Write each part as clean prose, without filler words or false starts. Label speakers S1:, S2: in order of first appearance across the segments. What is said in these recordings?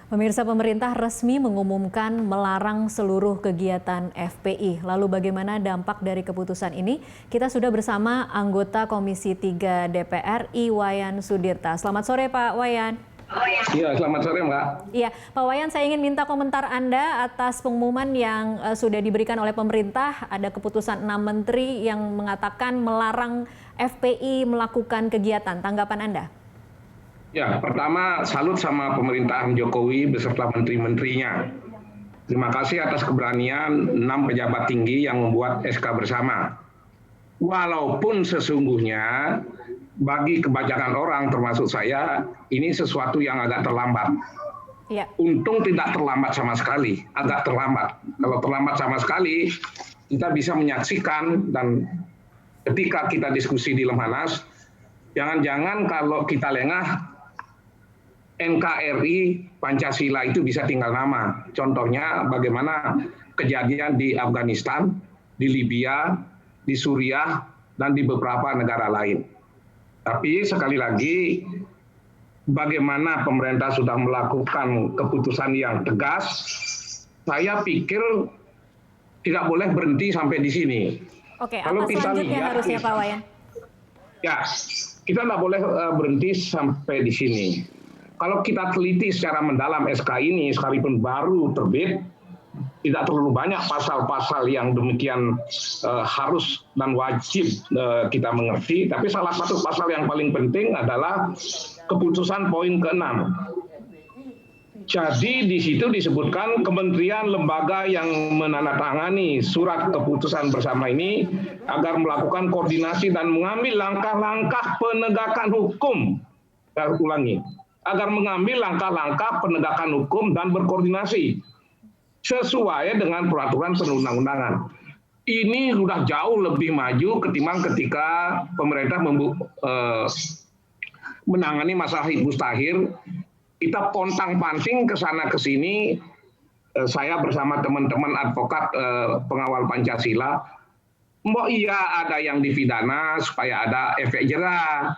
S1: Pemirsa, pemerintah resmi mengumumkan melarang seluruh kegiatan FPI. Lalu bagaimana dampak dari keputusan ini? Kita sudah bersama anggota Komisi 3 DPR, Iwayan Sudirta. Selamat sore Pak Wayan.
S2: Iya, selamat sore Mbak.
S1: Iya, Pak Wayan, saya ingin minta komentar Anda atas pengumuman yang sudah diberikan oleh pemerintah. Ada keputusan 6 menteri yang mengatakan melarang FPI melakukan kegiatan. Tanggapan Anda?
S2: Ya, pertama salut sama pemerintahan Jokowi beserta menteri-menterinya. Terima kasih atas keberanian 6 pejabat tinggi yang membuat SK bersama. Walaupun sesungguhnya bagi kebanyakan orang termasuk saya, ini sesuatu yang agak terlambat.
S1: Ya.
S2: Untung tidak terlambat sama sekali, agak terlambat. Kalau terlambat sama sekali, kita bisa menyaksikan dan ketika kita diskusi di Lemhanas, jangan-jangan kalau kita lengah, NKRI Pancasila itu bisa tinggal nama. Contohnya bagaimana kejadian di Afghanistan, di Libya, di Suriah, dan di beberapa negara lain. Tapi sekali lagi, bagaimana pemerintah sudah melakukan keputusan yang tegas, saya pikir tidak boleh berhenti sampai di sini.
S1: Oke, apa selanjutnya harusnya Pak Wayan?
S2: Ya, kita tidak boleh berhenti sampai di sini. Kalau kita teliti secara mendalam SK ini, sekalipun baru terbit, tidak terlalu banyak pasal-pasal yang demikian harus dan wajib kita mengerti. Tapi salah satu pasal yang paling penting adalah keputusan poin ke-6. Jadi di situ disebutkan kementerian lembaga yang menandatangani surat keputusan bersama ini agar melakukan koordinasi dan mengambil langkah-langkah penegakan hukum. Saya ulangi. Agar mengambil langkah-langkah penegakan hukum dan berkoordinasi sesuai dengan peraturan perundang-undangan. Ini sudah jauh lebih maju ketimbang ketika pemerintah menangani masalah Hizbut Tahrir. Kita pontang-panting ke sana ke sini, saya bersama teman-teman advokat pengawal Pancasila, iya ada yang dipidana supaya ada efek jerah.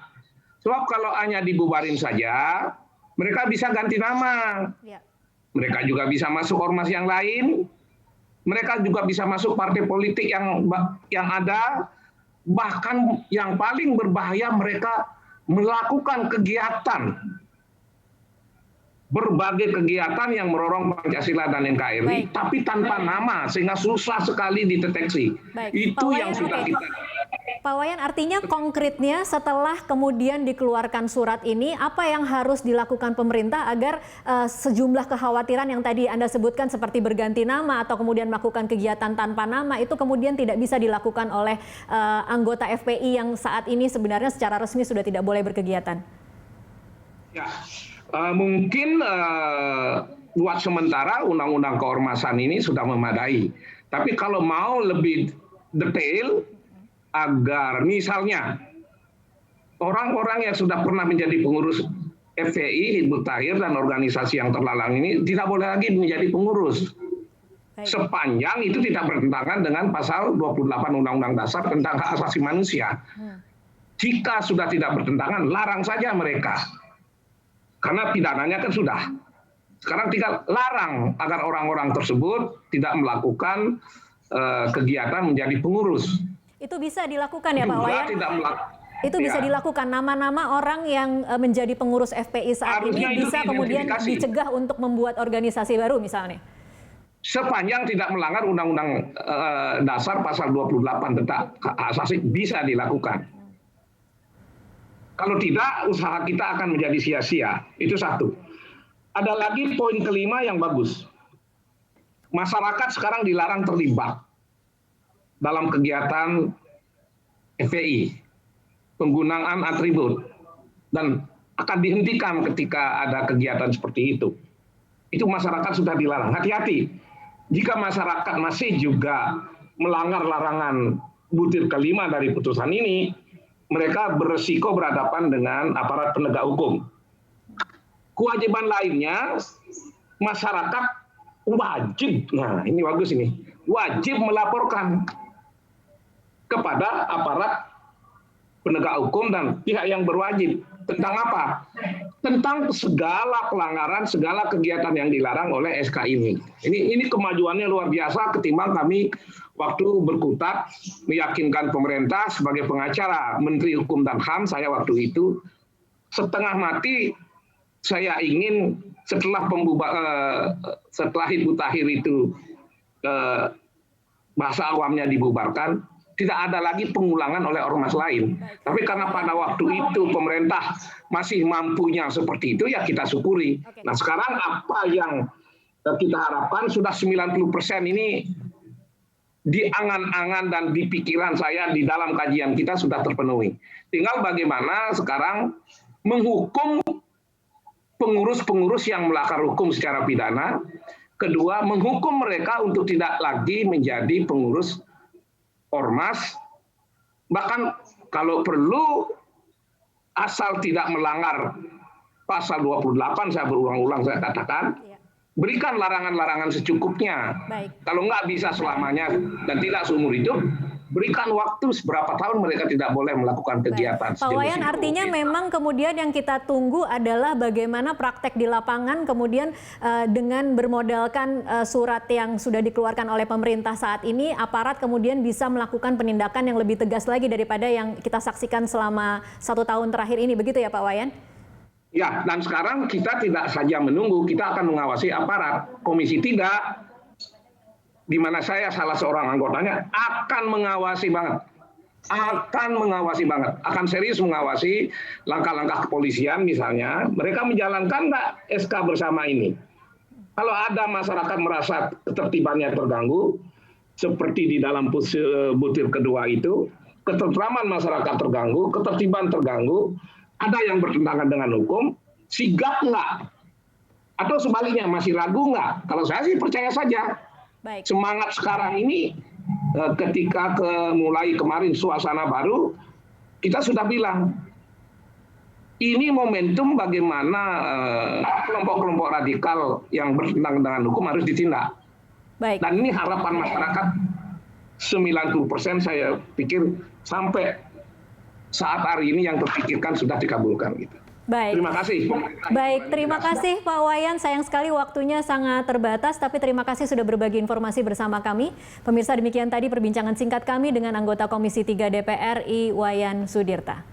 S2: Sebab kalau hanya dibubarin saja, mereka bisa ganti nama. Ya. Mereka juga bisa masuk ormas yang lain. Mereka juga bisa masuk partai politik yang ada. Bahkan yang paling berbahaya, mereka melakukan kegiatan. Berbagai kegiatan yang merorong Pancasila dan NKRI, tapi tanpa nama, sehingga susah sekali dideteksi. Itu yang sudah kita...
S1: Pak Wayan, artinya konkretnya setelah kemudian dikeluarkan surat ini, apa yang harus dilakukan pemerintah agar sejumlah kekhawatiran yang tadi Anda sebutkan seperti berganti nama atau kemudian melakukan kegiatan tanpa nama itu kemudian tidak bisa dilakukan oleh anggota FPI yang saat ini sebenarnya secara resmi sudah tidak boleh berkegiatan?
S2: Ya, mungkin buat sementara undang-undang keormasan ini sudah memadai. Tapi kalau mau lebih detail, agar misalnya orang-orang yang sudah pernah menjadi pengurus FPI, Hizbut Tahrir, dan organisasi yang terlarang ini tidak boleh lagi menjadi pengurus. Sepanjang itu tidak bertentangan dengan pasal 28 Undang-Undang Dasar tentang hak asasi manusia. Jika sudah tidak bertentangan, larang saja mereka. Karena pidananya kan sudah. Sekarang tinggal larang agar orang-orang tersebut tidak melakukan kegiatan menjadi pengurus.
S1: Itu bisa dilakukan ya Pak Wayan? Itu bisa dilakukan, nama-nama orang yang menjadi pengurus FPI saat ini bisa kemudian dicegah untuk membuat organisasi baru misalnya?
S2: Sepanjang tidak melanggar Undang-Undang Dasar pasal 28 tentang hak asasi bisa dilakukan. Kalau tidak, usaha kita akan menjadi sia-sia. Itu satu. Ada lagi poin kelima yang bagus. Masyarakat sekarang dilarang terlibat dalam kegiatan FPI, penggunaan atribut, dan akan dihentikan ketika ada kegiatan seperti itu. Itu masyarakat sudah dilarang. Hati-hati, jika masyarakat masih juga melanggar larangan butir kelima dari putusan ini, mereka beresiko berhadapan dengan aparat penegak hukum. Kewajiban lainnya, masyarakat wajib, nah ini bagus ini, wajib melaporkan kepada aparat penegak hukum dan pihak yang berwajib Tentang apa? Tentang segala pelanggaran, segala kegiatan yang dilarang oleh SK ini. Ini kemajuannya luar biasa ketimbang kami waktu berkutat meyakinkan pemerintah sebagai pengacara Menteri Hukum dan HAM saya waktu itu setengah mati saya ingin setelah Hizbut Tahrir itu bahasa awamnya dibubarkan, tidak ada lagi pengulangan oleh ormas lain. Tapi karena pada waktu itu pemerintah masih mampunya seperti itu, ya kita syukuri. Nah sekarang apa yang kita harapkan sudah 90% ini di angan-angan dan di pikiran saya di dalam kajian kita sudah terpenuhi. Tinggal bagaimana sekarang menghukum pengurus-pengurus yang melanggar hukum secara pidana. Kedua, menghukum mereka untuk tidak lagi menjadi pengurus ormas, bahkan kalau perlu asal tidak melanggar pasal 28, saya berulang-ulang saya katakan, berikan larangan-larangan secukupnya.
S1: Baik.
S2: Kalau nggak bisa selamanya dan tidak seumur hidup, berikan waktu seberapa tahun mereka tidak boleh melakukan kegiatan.
S1: Pak Wayan, artinya memang kemudian yang kita tunggu adalah bagaimana praktek di lapangan kemudian dengan bermodalkan surat yang sudah dikeluarkan oleh pemerintah saat ini, aparat kemudian bisa melakukan penindakan yang lebih tegas lagi daripada yang kita saksikan selama 1 tahun terakhir ini. Begitu ya Pak Wayan?
S2: Ya, dan sekarang kita tidak saja menunggu, kita akan mengawasi aparat. Komisi 3 di mana saya salah seorang anggotanya, akan mengawasi banget. Akan serius mengawasi langkah-langkah kepolisian misalnya, mereka menjalankan nggak SK bersama ini. Kalau ada masyarakat merasa ketertibannya terganggu, seperti di dalam butir kedua itu, ketentraman masyarakat terganggu, ketertiban terganggu, ada yang bertentangan dengan hukum, sigap nggak? Atau sebaliknya, masih ragu nggak? Kalau saya sih percaya saja.
S1: Baik.
S2: Semangat sekarang ini ketika mulai kemarin suasana baru, kita sudah bilang ini momentum bagaimana kelompok-kelompok radikal yang bertentangan dengan hukum harus ditindak.
S1: Baik.
S2: Dan ini harapan masyarakat 90% saya pikir sampai saat hari ini yang terpikirkan sudah dikabulkan gitu.
S1: Baik.
S2: Terima kasih.
S1: Baik, terima kasih Pak Wayan. Sayang sekali waktunya sangat terbatas, tapi terima kasih sudah berbagi informasi bersama kami. Pemirsa, demikian tadi perbincangan singkat kami dengan anggota Komisi 3 DPR RI Wayan Sudirta.